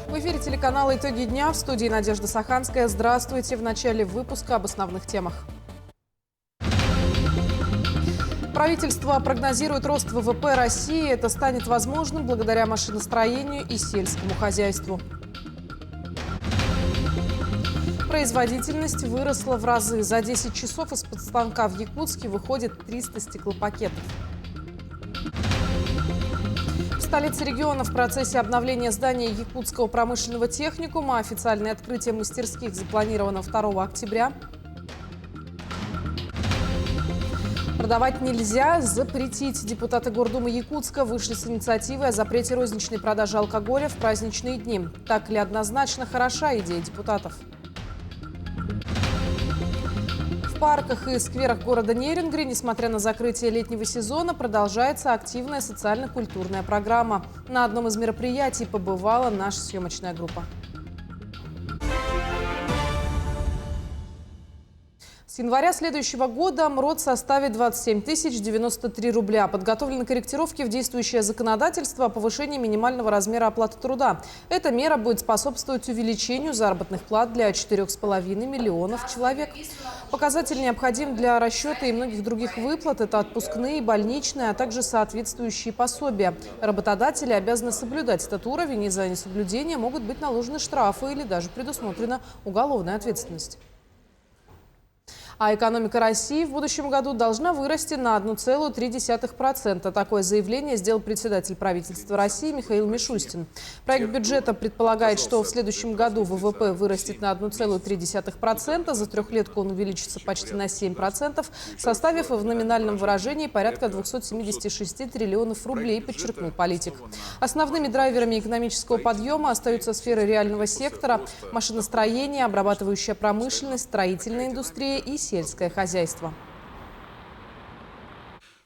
В эфире телеканала «Итоги дня», в студии Надежда Саханская. Здравствуйте. В начале выпуска об основных темах. Правительство прогнозирует рост ВВП России. Это станет возможным благодаря машиностроению и сельскому хозяйству. Производительность выросла в разы. За 10 часов из-под станка в Якутске выходит 300 стеклопакетов. В столице региона в процессе обновления здания Якутского промышленного техникума. Официальное открытие мастерских запланировано 2 октября. Продавать нельзя, запретить. Депутаты Гордумы Якутска вышли с инициативой о запрете розничной продажи алкоголя в праздничные дни. Так ли однозначно хороша идея депутатов? В парках и скверах города Нерюнгри, несмотря на закрытие летнего сезона, продолжается активная социально-культурная программа. На одном из мероприятий побывала наша съемочная группа. С января следующего года МРОТ составит 27 093 рубля. Подготовлены корректировки в действующее законодательство о повышении минимального размера оплаты труда. Эта мера будет способствовать увеличению заработных плат для 4,5 миллионов человек. Показатель необходим для расчета и многих других выплат. Это отпускные, больничные, а также соответствующие пособия. Работодатели обязаны соблюдать этот уровень, и за несоблюдение могут быть наложены штрафы или даже предусмотрена уголовная ответственность. А экономика России в будущем году должна вырасти на 1,3%. Такое заявление сделал председатель правительства России Михаил Мишустин. Проект бюджета предполагает, что в следующем году ВВП вырастет на 1,3%. За трехлетку он увеличится почти на 7%, составив в номинальном выражении порядка 276 триллионов рублей, подчеркнул политик. Основными драйверами экономического подъема остаются сферы реального сектора, машиностроение, обрабатывающая промышленность, строительная индустрия и сельское хозяйство.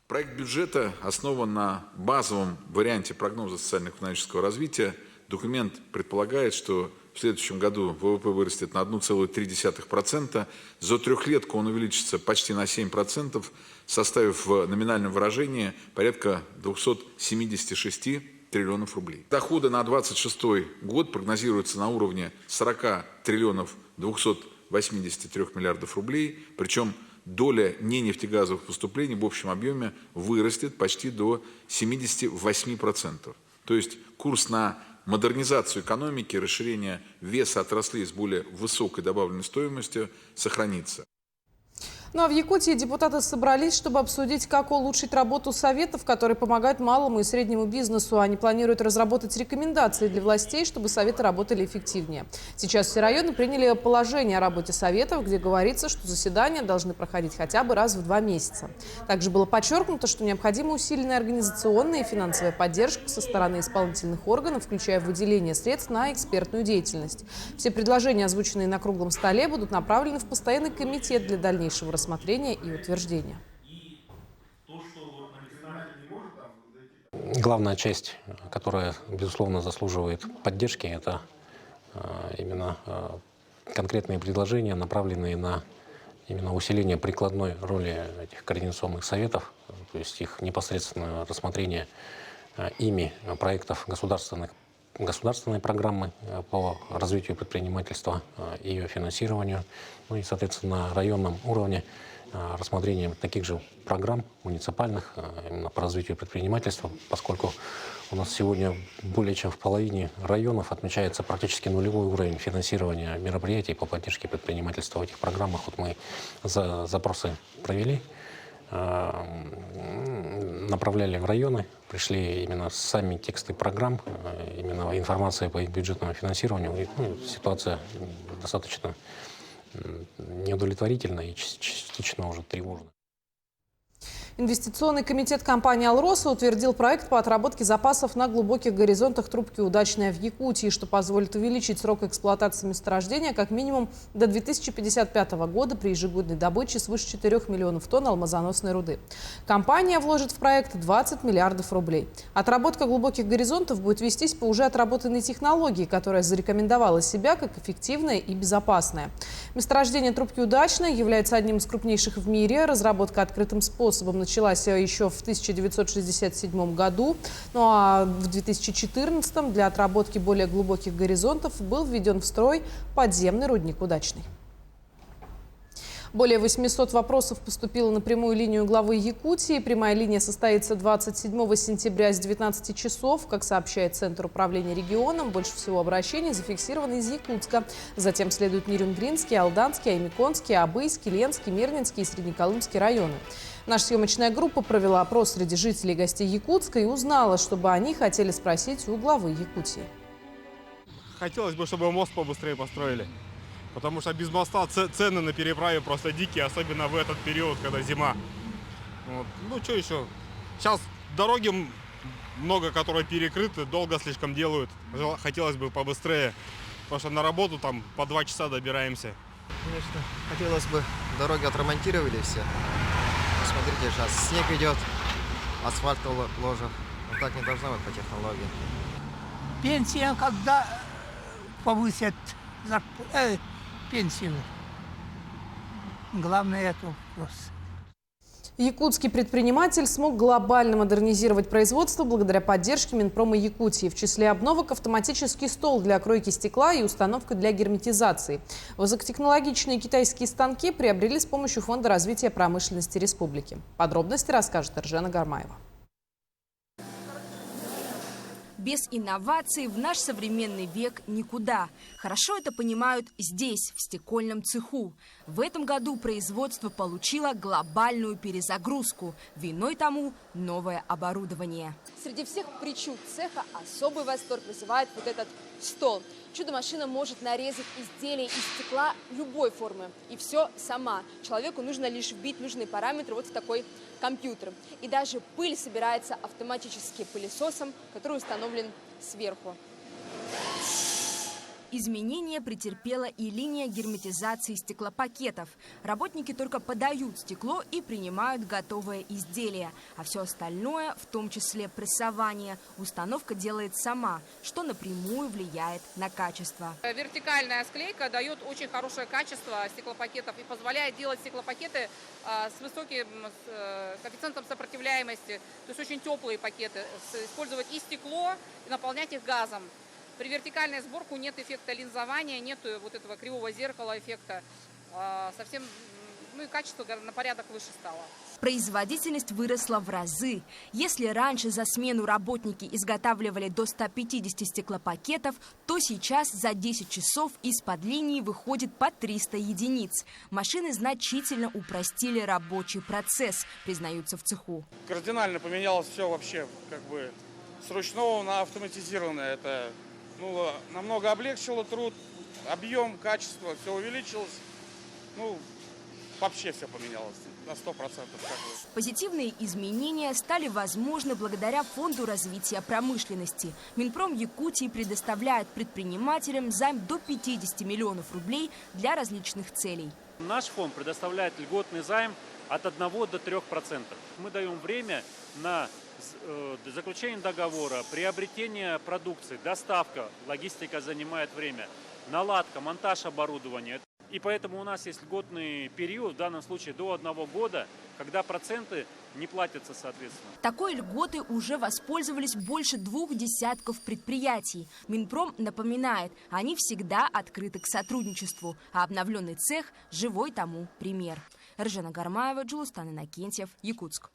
Проект бюджета основан на базовом варианте прогноза социально-экономического развития. Документ предполагает, что в следующем году ВВП вырастет на 1,3%. За трехлетку он увеличится почти на 7%, составив в номинальном выражении порядка 276 триллионов рублей. Доходы на 2026 год прогнозируются на уровне 40 триллионов 283 миллиардов рублей, причем доля ненефтегазовых поступлений в общем объеме вырастет почти до 78%. То есть курс на модернизацию экономики, расширение веса отраслей с более высокой добавленной стоимостью сохранится. Ну а в Якутии депутаты собрались, чтобы обсудить, как улучшить работу советов, которые помогают малому и среднему бизнесу. Они планируют разработать рекомендации для властей, чтобы советы работали эффективнее. Сейчас все районы приняли положение о работе советов, где говорится, что заседания должны проходить хотя бы раз в 2 месяца. Также было подчеркнуто, что необходима усиленная организационная и финансовая поддержка со стороны исполнительных органов, включая выделение средств на экспертную деятельность. Все предложения, озвученные на круглом столе, будут направлены в постоянный комитет для дальнейшего рассмотрения и утверждения. Главная часть, которая, безусловно, заслуживает поддержки, это именно конкретные предложения, направленные на именно усиление прикладной роли этих координационных советов, то есть их непосредственное рассмотрение ими проектов государственной программы по развитию предпринимательства и ее финансированию, ну и, соответственно, на районном уровне рассмотрением таких же программ муниципальных именно по развитию предпринимательства, поскольку у нас сегодня более чем в половине районов отмечается практически нулевой уровень финансирования мероприятий по поддержке предпринимательства в этих программах. Вот мы запросы провели, направляли в районы, пришли именно сами тексты программ, именно информация по их бюджетному финансированию. И, ситуация достаточно неудовлетворительная и частично уже тревожная. Инвестиционный комитет компании «Алроса» утвердил проект по отработке запасов на глубоких горизонтах трубки «Удачная» в Якутии, что позволит увеличить срок эксплуатации месторождения как минимум до 2055 года при ежегодной добыче свыше 4 миллионов тонн алмазоносной руды. Компания вложит в проект 20 миллиардов рублей. Отработка глубоких горизонтов будет вестись по уже отработанной технологии, которая зарекомендовала себя как эффективная и безопасная. Месторождение трубки «Удачная» является одним из крупнейших в мире. Разработка открытым способом началась еще в 1967 году. Ну а в 2014 для отработки более глубоких горизонтов был введен в строй подземный рудник «Удачный». Более 800 вопросов поступило на прямую линию главы Якутии. Прямая линия состоится 27 сентября с 19 часов. Как сообщает Центр управления регионом, больше всего обращений зафиксировано из Якутска. Затем следуют Нерюнгринский, Алданский, Аймиконский, Абыйский, Ленский, Мирнинский и Среднеколымский районы. Наша съемочная группа провела опрос среди жителей и гостей Якутска и узнала, чтобы они хотели спросить у главы Якутии. Хотелось бы, чтобы мост побыстрее построили. Потому что без моста цены на переправе просто дикие, особенно в этот период, когда зима. Вот. Ну, что еще? Сейчас дороги много, которые перекрыты, долго слишком делают. Хотелось бы побыстрее, потому что на работу там по 2 часа добираемся. Конечно, хотелось бы, дороги отремонтировали все. Но смотрите, сейчас снег идет, асфальт ложат. Но так не должно быть по технологии. Пенсия когда повысят пенсию? Главное это вопрос. Якутский предприниматель смог глобально модернизировать производство благодаря поддержке Минпрома Якутии. В числе обновок автоматический стол для кройки стекла и установка для герметизации. Высокотехнологичные китайские станки приобрели с помощью Фонда развития промышленности республики. Подробности расскажет Эржена Гармаева. Без инноваций в наш современный век никуда. Хорошо это понимают здесь, в стекольном цеху. В этом году производство получило глобальную перезагрузку. Виной тому новое оборудование. Среди всех причуд цеха особый восторг вызывает вот этот стол. Чудо-машина может нарезать изделие из стекла любой формы. И все сама. Человеку нужно лишь вбить нужные параметры вот в такой компьютер. И даже пыль собирается автоматически пылесосом, который установлен сверху. Изменения претерпела и линия герметизации стеклопакетов. Работники только подают стекло и принимают готовое изделие. А все остальное, в том числе прессование, установка делает сама, что напрямую влияет на качество. Вертикальная склейка дает очень хорошее качество стеклопакетов и позволяет делать стеклопакеты с высоким коэффициентом сопротивляемости. То есть очень теплые пакеты. Использовать и стекло, и наполнять их газом. При вертикальной сборке нет эффекта линзования, нет вот этого кривого зеркала эффекта. Совсем, ну и качество на порядок выше стало. Производительность выросла в разы. Если раньше за смену работники изготавливали до 150 стеклопакетов, то сейчас за 10 часов из-под линии выходит по 300 единиц. Машины значительно упростили рабочий процесс, признаются в цеху. Кардинально поменялось все вообще, как бы с ручного на автоматизированное. Это намного облегчило труд, объем, качество, все увеличилось. Вообще все поменялось на 100%. Позитивные изменения стали возможны благодаря Фонду развития промышленности. Минпром Якутии предоставляет предпринимателям займ до 50 миллионов рублей для различных целей. Наш фонд предоставляет льготный займ от 1 до 3%. Мы даем время на заключение договора, приобретение продукции, доставка, логистика занимает время, наладка, монтаж оборудования. И поэтому у нас есть льготный период, в данном случае до 1 года, когда проценты не платятся соответственно. Такой льготы уже воспользовались больше 2 десятков предприятий. Минпром напоминает, они всегда открыты к сотрудничеству, а обновленный цех – живой тому пример. Эржена Гармаева, Джулустан Иннокентьев, Якутск.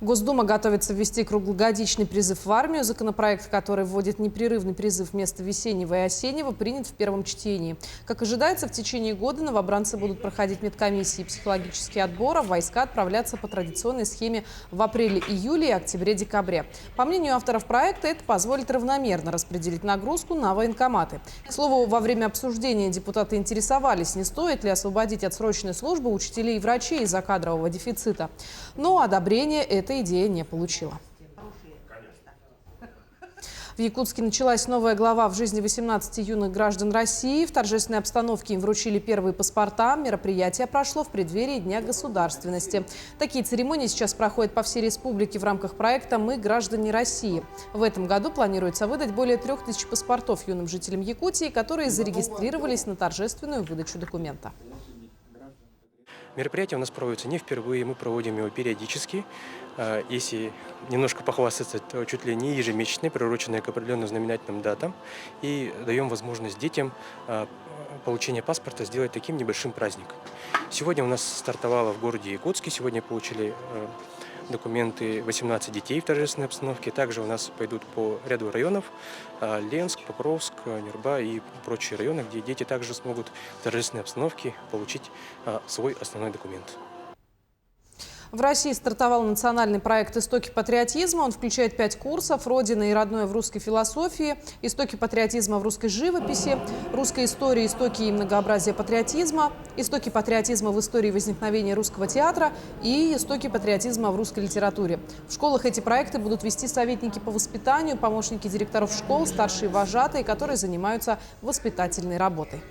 Госдума готовится ввести круглогодичный призыв в армию. Законопроект, который вводит непрерывный призыв вместо весеннего и осеннего, принят в первом чтении. Как ожидается, в течение года новобранцы будут проходить медкомиссии и психологический отбор, а в войска отправляться по традиционной схеме в апреле-июле и октябре-декабре. По мнению авторов проекта, это позволит равномерно распределить нагрузку на военкоматы. К слову, во время обсуждения депутаты интересовались, не стоит ли освободить от срочной службы учителей и врачей из-за кадрового дефицита. Но одобрение эта идея не получила. В Якутске началась новая глава в жизни 18 юных граждан России. В торжественной обстановке им вручили первые паспорта. Мероприятие прошло в преддверии Дня государственности. Такие церемонии сейчас проходят по всей республике в рамках проекта «Мы граждане России». В этом году планируется выдать более 3000 паспортов юным жителям Якутии, которые зарегистрировались на торжественную выдачу документа. Мероприятие у нас проводится не впервые, мы проводим его периодически. Если немножко похвастаться, то чуть ли не ежемесячные, приуроченные к определенным знаменательным датам. И даем возможность детям получение паспорта сделать таким небольшим праздником. Сегодня у нас стартовало в городе Якутске, сегодня получили документы 18 детей в торжественной обстановке. Также у нас пойдут по ряду районов: Ленск, Покровск, Нюрба и прочие районы, где дети также смогут в торжественной обстановке получить свой основной документ. В России стартовал национальный проект «Истоки патриотизма». Он включает 5 курсов: «Родина и родное в русской философии», «Истоки патриотизма в русской живописи», «Русская история. Истоки и многообразие патриотизма», «Истоки патриотизма в истории возникновения русского театра» и «Истоки патриотизма в русской литературе». В школах эти проекты будут вести советники по воспитанию, помощники директоров школ, старшие вожатые, которые занимаются воспитательной работой.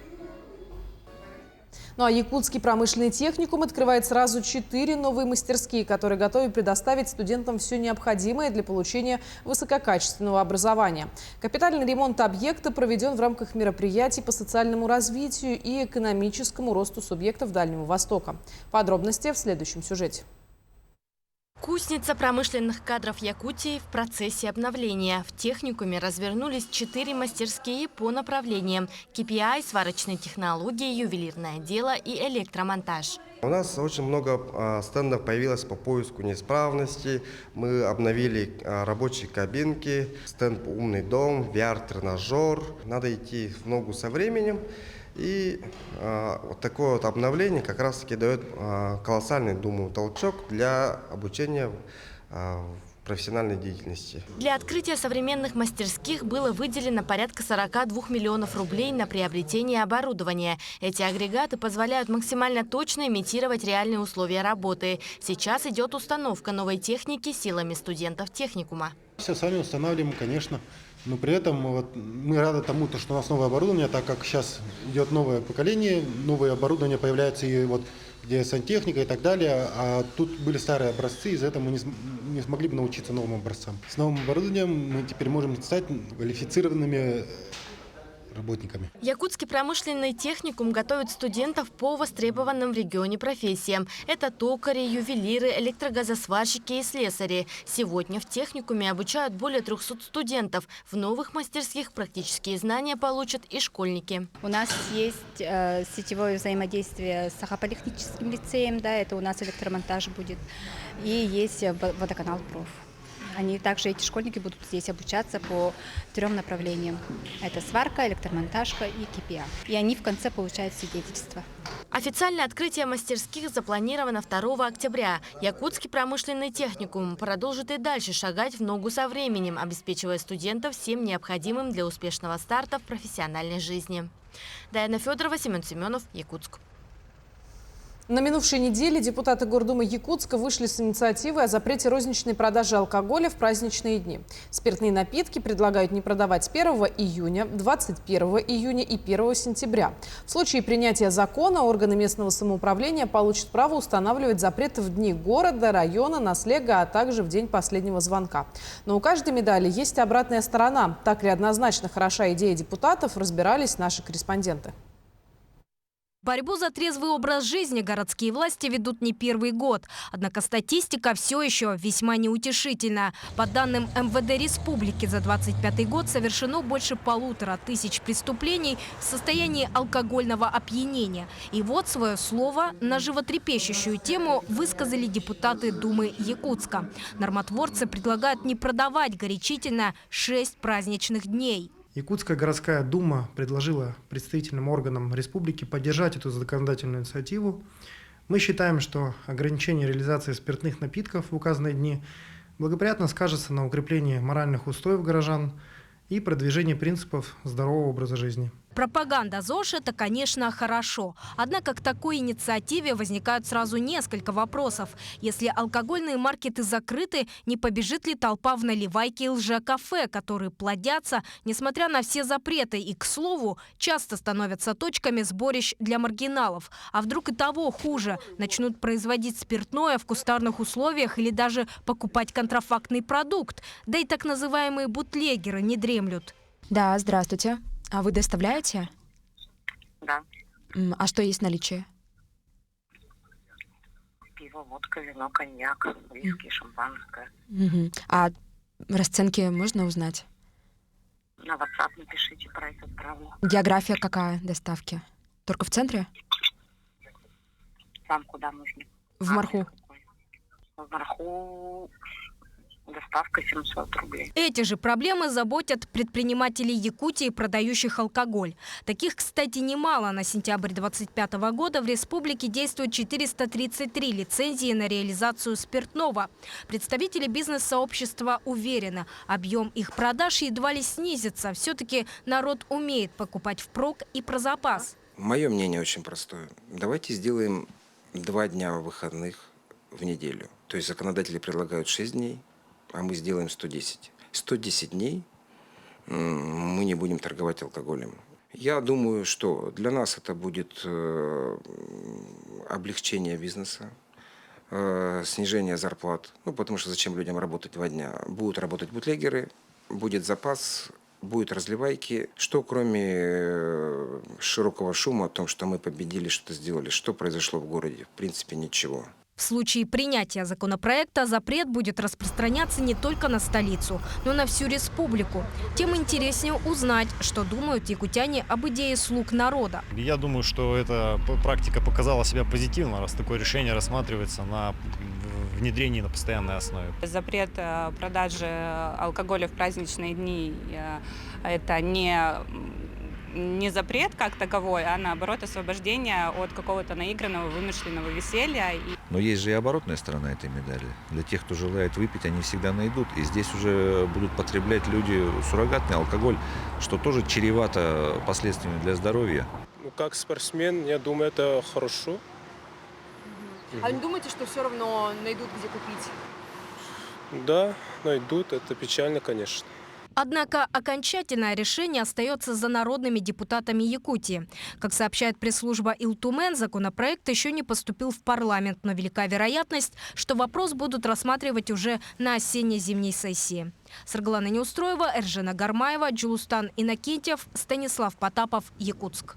Ну а Якутский промышленный техникум открывает сразу 4 новые мастерские, которые готовы предоставить студентам все необходимое для получения высококачественного образования. Капитальный ремонт объекта проведен в рамках мероприятий по социальному развитию и экономическому росту субъектов Дальнего Востока. Подробности в следующем сюжете. Кузница промышленных кадров Якутии в процессе обновления. В техникуме развернулись 4 мастерские по направлениям: KPI, сварочные технологии, ювелирное дело и электромонтаж. У нас очень много стендов появилось по поиску неисправностей. Мы обновили рабочие кабинки, стенд «Умный дом», VR-тренажер. Надо идти в ногу со временем. И вот такое вот обновление как раз-таки дает колоссальный, думаю, толчок для обучения в профессиональной деятельности. Для открытия современных мастерских было выделено порядка 42 миллионов рублей на приобретение оборудования. Эти агрегаты позволяют максимально точно имитировать реальные условия работы. Сейчас идет установка новой техники силами студентов техникума. Все сами устанавливаем, конечно. Но при этом мы рады тому, что у нас новое оборудование, так как сейчас идет новое поколение, новое оборудование появляется, и вот где сантехника и так далее, а тут были старые образцы, из-за этого мы не смогли бы научиться новым образцам. С новым оборудованием мы теперь можем стать квалифицированными работниками. Якутский промышленный техникум готовит студентов по востребованным в регионе профессиям. Это токари, ювелиры, электрогазосварщики и слесари. Сегодня в техникуме обучают более 300 студентов. В новых мастерских практические знания получат и школьники. У нас есть сетевое взаимодействие с Сахаполитехническим лицеем, да, это у нас электромонтаж будет, и есть водоканал «Проф». Также эти школьники будут здесь обучаться по 3 направлениям. Это сварка, электромонтажка и KPI. И они в конце получают свидетельство. Официальное открытие мастерских запланировано 2 октября. Якутский промышленный техникум продолжит и дальше шагать в ногу со временем, обеспечивая студентов всем необходимым для успешного старта в профессиональной жизни. Даяна Федорова, Семен Семенов, Якутск. На минувшей неделе депутаты Гордумы Якутска вышли с инициативой о запрете розничной продажи алкоголя в праздничные дни. Спиртные напитки предлагают не продавать с 1 июня, 21 июня и 1 сентября. В случае принятия закона органы местного самоуправления получат право устанавливать запреты в дни города, района, наслега, а также в день последнего звонка. Но у каждой медали есть обратная сторона. Так ли однозначно хороша идея депутатов, разбирались наши корреспонденты. Борьбу за трезвый образ жизни городские власти ведут не первый год. Однако статистика все еще весьма неутешительна. По данным МВД Республики, за 2025 год совершено больше 1500 преступлений в состоянии алкогольного опьянения. И вот свое слово на животрепещущую тему высказали депутаты Думы Якутска. Нормотворцы предлагают не продавать горячительное 6 праздничных дней. Якутская городская дума предложила представительным органам республики поддержать эту законодательную инициативу. Мы считаем, что ограничение реализации спиртных напитков в указанные дни благоприятно скажется на укреплении моральных устоев горожан и продвижении принципов здорового образа жизни. Пропаганда ЗОЖ – это, конечно, хорошо. Однако к такой инициативе возникают сразу несколько вопросов. Если алкогольные маркеты закрыты, не побежит ли толпа в наливайке и лжекафе, которые плодятся, несмотря на все запреты и, к слову, часто становятся точками сборищ для маргиналов? А вдруг и того хуже – начнут производить спиртное в кустарных условиях или даже покупать контрафактный продукт? Да и так называемые бутлегеры не дремлют. Да, здравствуйте. А вы доставляете? Да. А что есть в наличии? пиво, водка, вино, коньяк, виски, шампанское. А расценки можно узнать? На WhatsApp напишите, про это отправлю. География какая доставки? Только в центре? Вам куда нужно? В Марху. В Марху доставка 700 рублей. Эти же проблемы заботят предпринимателей Якутии, продающих алкоголь. Таких, кстати, немало. На сентябрь 2025 года в республике действует 433 лицензии на реализацию спиртного. Представители бизнес-сообщества уверены, объем их продаж едва ли снизится. Все-таки народ умеет покупать впрок и про запас. Мое мнение очень простое. Давайте сделаем 2 дня выходных в неделю. То есть законодатели предлагают 6 дней. А мы сделаем 110. 110 дней мы не будем торговать алкоголем. Я думаю, что для нас это будет облегчение бизнеса, снижение зарплат. Потому что зачем людям работать 2 дня? Будут работать бутлегеры, будет запас, будут разливайки. Что кроме широкого шума о том, что мы победили, что-то сделали, что произошло в городе? В принципе, ничего. В случае принятия законопроекта запрет будет распространяться не только на столицу, но и на всю республику. Тем интереснее узнать, что думают якутяне об идее «Слуг народа». Я думаю, что эта практика показала себя позитивно, раз такое решение рассматривается на внедрении на постоянной основе. Запрет продажи алкоголя в праздничные дни – это не запрет как таковой, а наоборот освобождение от какого-то наигранного, вымышленного веселья. Но есть же и оборотная сторона этой медали. Для тех, кто желает выпить, они всегда найдут. И здесь уже будут потреблять люди суррогатный алкоголь, что тоже чревато последствиями для здоровья. Как спортсмен, я думаю, это хорошо. А вы не думаете, что все равно найдут, где купить? Да, найдут. Это печально, конечно. Однако окончательное решение остается за народными депутатами Якутии. Как сообщает пресс-служба Илтумен, законопроект еще не поступил в парламент, но велика вероятность, что вопрос будут рассматривать уже на осенне-зимней сессии. Саргалана Неустроева, Эржена Гармаева, Джулустан Иннокентьев, Станислав Потапов, Якутск.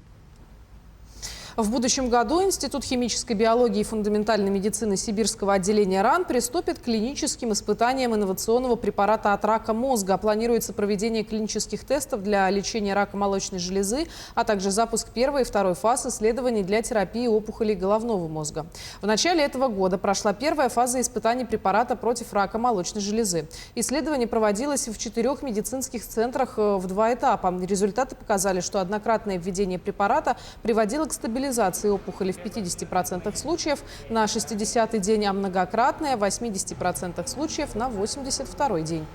В будущем году Институт химической биологии и фундаментальной медицины Сибирского отделения РАН приступит к клиническим испытаниям инновационного препарата от рака мозга. Планируется проведение клинических тестов для лечения рака молочной железы, а также запуск 1-й и 2-й фаз исследований для терапии опухолей головного мозга. В начале этого года прошла 1-я фаза испытаний препарата против рака молочной железы. Исследование проводилось в 4 медицинских центрах в 2 этапа. Результаты показали, что однократное введение препарата приводило к стабилизации опухоли в 50% случаев на 60-й день, а многократное в 80% случаев на 82-й день.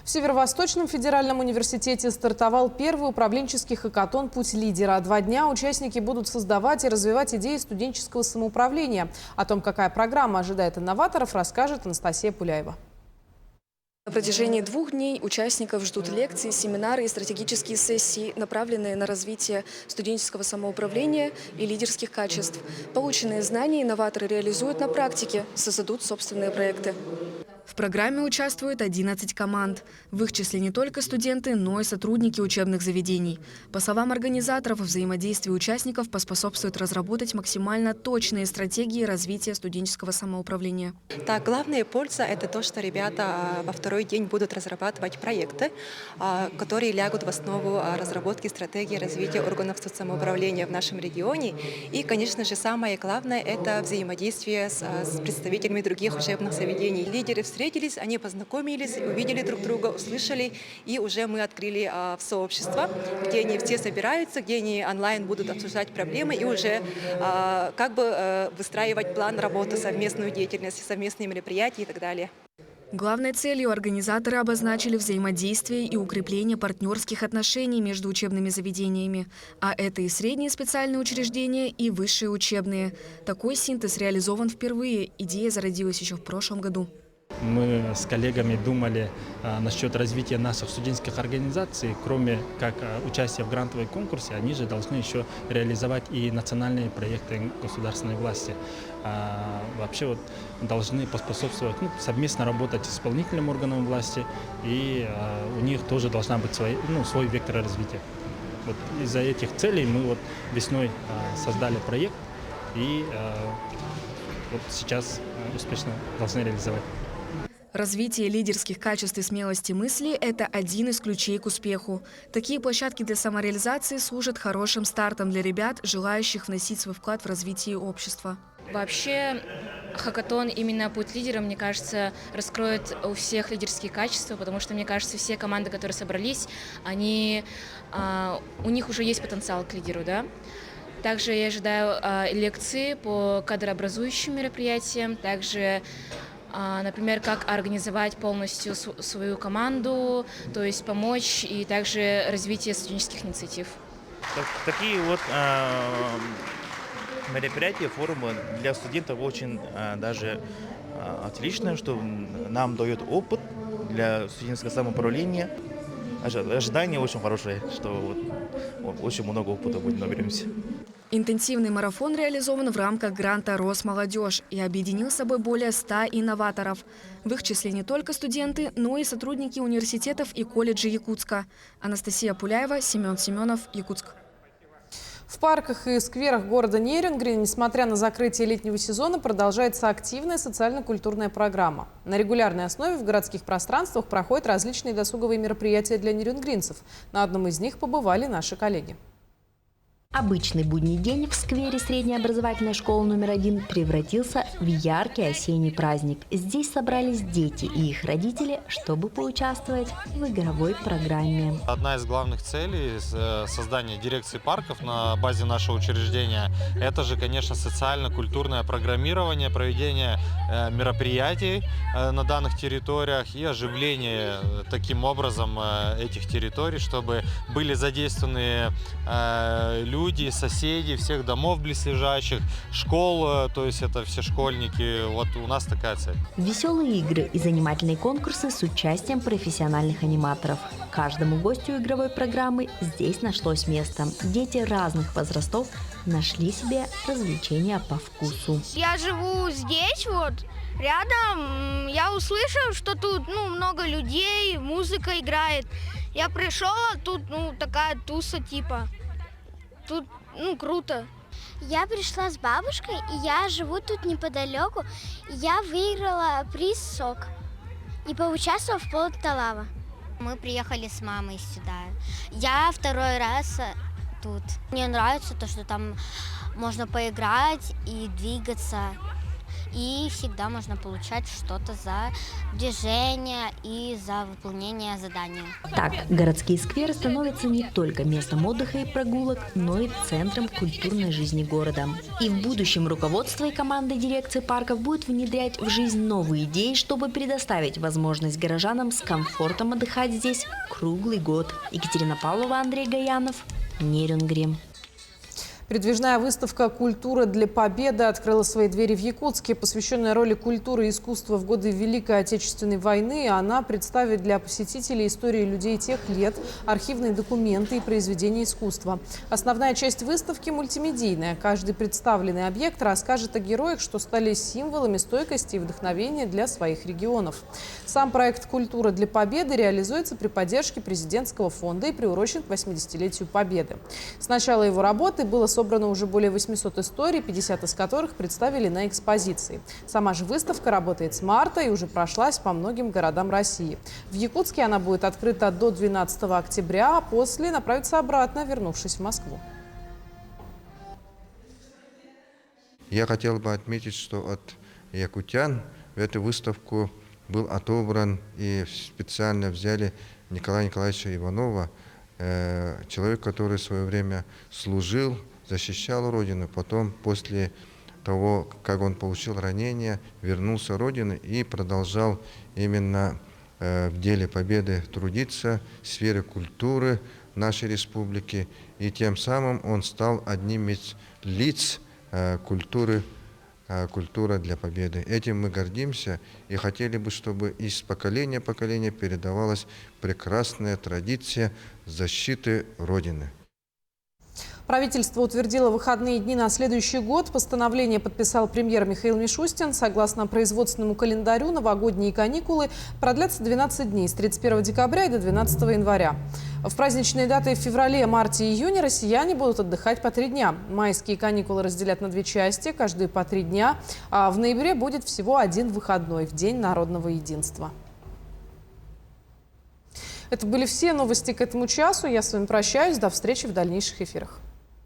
В Северо-Восточном федеральном университете стартовал 1-й управленческий хакатон «Путь лидера». 2 дня участники будут создавать и развивать идеи студенческого самоуправления. О том, какая программа ожидает инноваторов, расскажет Анастасия Пуляева. На протяжении 2 дней участников ждут лекции, семинары и стратегические сессии, направленные на развитие студенческого самоуправления и лидерских качеств. Полученные знания инноваторы реализуют на практике, создадут собственные проекты. В программе участвуют 11 команд. В их числе не только студенты, но и сотрудники учебных заведений. По словам организаторов, взаимодействие участников поспособствует разработать максимально точные стратегии развития студенческого самоуправления. Так, главная польза – это то, что ребята во 2-й день будут разрабатывать проекты, которые лягут в основу разработки стратегии развития органов самоуправления в нашем регионе. И, конечно же, самое главное – это взаимодействие с представителями других учебных заведений. Лидеры встретились, они познакомились, увидели друг друга, услышали, и уже мы открыли сообщество, где они все собираются, где они онлайн будут обсуждать проблемы и уже выстраивать план работы, совместную деятельность, совместные мероприятия и так далее. Главной целью организаторы обозначили взаимодействие и укрепление партнерских отношений между учебными заведениями. А это и средние специальные учреждения, и высшие учебные. Такой синтез реализован впервые. Идея зародилась еще в прошлом году. Мы с коллегами думали насчет развития наших студенческих организаций. Кроме как участия в грантовом конкурсе, они же должны еще реализовать и национальные проекты государственной власти. Вообще должны поспособствовать, совместно работать с исполнительным органом власти, и у них тоже должна быть свой вектор развития. Из-за этих целей мы весной создали проект и вот сейчас успешно должны реализовать. Развитие лидерских качеств и смелости мысли – это один из ключей к успеху. Такие площадки для самореализации служат хорошим стартом для ребят, желающих вносить свой вклад в развитие общества. Вообще, хакатон, именно путь лидера, мне кажется, раскроет у всех лидерские качества, потому что, мне кажется, все команды, которые собрались, у них уже есть потенциал к лидеру, да? Также я ожидаю лекции по кадрообразующим мероприятиям, также, например, как организовать полностью свою команду, то есть помочь, и также развитие студенческих инициатив. Такие вот мероприятия, форумы для студентов очень даже отлично, что нам дает опыт для студенческого самоуправления. Ожидание очень хорошее, что вот очень много опыта будем наберемся. Интенсивный марафон реализован в рамках гранта «Росмолодежь» и объединил с собой более 100 инноваторов. В их числе не только студенты, но и сотрудники университетов и колледжей Якутска. Анастасия Пуляева, Семен Семенов, Якутск. В парках и скверах города Нерюнгри, несмотря на закрытие летнего сезона, продолжается активная социально-культурная программа. На регулярной основе в городских пространствах проходят различные досуговые мероприятия для нерюнгринцев. На одном из них побывали наши коллеги. Обычный будний день в сквере средней образовательной школы номер 1 превратился в яркий осенний праздник. Здесь собрались дети и их родители, чтобы поучаствовать в игровой программе. Одна из главных целей создания дирекции парков на базе нашего учреждения – это же, конечно, социально-культурное программирование, проведение мероприятий на данных территориях и оживление таким образом этих территорий, чтобы были задействованы люди, соседи, всех домов близлежащих, школ, то есть это все школьники. Вот у нас такая цель. Веселые игры и занимательные конкурсы с участием профессиональных аниматоров. Каждому гостю игровой программы здесь нашлось место. Дети разных возрастов нашли себе развлечения по вкусу. Я живу здесь вот, рядом. Я услышал, что тут много людей, музыка играет. Я пришел, а тут такая туса типа. Тут, круто. Я пришла с бабушкой, и я живу тут неподалеку. Я выиграла приз «Сок» и поучаствовала в «Полталава». Мы приехали с мамой сюда. Я второй раз тут. Мне нравится то, что там можно поиграть и двигаться. И всегда можно получать что-то за движение и за выполнение задания. Так, городские скверы становятся не только местом отдыха и прогулок, но и центром культурной жизни города. И в будущем руководство и команда дирекции парков будет внедрять в жизнь новые идеи, чтобы предоставить возможность горожанам с комфортом отдыхать здесь круглый год. Екатерина Павлова, Андрей Гаянов, Нерюнгри. Передвижная выставка «Культура для победы» открыла свои двери в Якутске. Посвященная роли культуры и искусства в годы Великой Отечественной войны, она представит для посетителей истории людей тех лет, архивные документы и произведения искусства. Основная часть выставки мультимедийная. Каждый представленный объект расскажет о героях, что стали символами стойкости и вдохновения для своих регионов. Сам проект «Культура для победы» реализуется при поддержке президентского фонда и приурочен к 80-летию Победы. С начала его работы было собрано уже более 800 историй, 50 из которых представили на экспозиции. Сама же выставка работает с марта и уже прошлась по многим городам России. В Якутске она будет открыта до 12 октября, а после направится обратно, вернувшись в Москву. Я хотел бы отметить, что от якутян в эту выставку был отобран и специально взяли Николая Николаевича Иванова, человек, который в свое время служил, защищал Родину, потом после того, как он получил ранение, вернулся в Родину и продолжал именно в деле победы трудиться в сфере культуры нашей республики. И тем самым он стал одним из лиц культура для победы. Этим мы гордимся и хотели бы, чтобы из поколения в поколение передавалась прекрасная традиция защиты Родины. Правительство утвердило выходные дни на следующий год. Постановление подписал премьер Михаил Мишустин. Согласно производственному календарю, новогодние каникулы продлятся 12 дней с 31 декабря и до 12 января. В праздничные даты в феврале, марте и июне россияне будут отдыхать по 3 дня. Майские каникулы разделят на 2 части, каждые по 3 дня. А в ноябре будет всего 1 выходной в День народного единства. Это были все новости к этому часу. Я с вами прощаюсь. До встречи в дальнейших эфирах.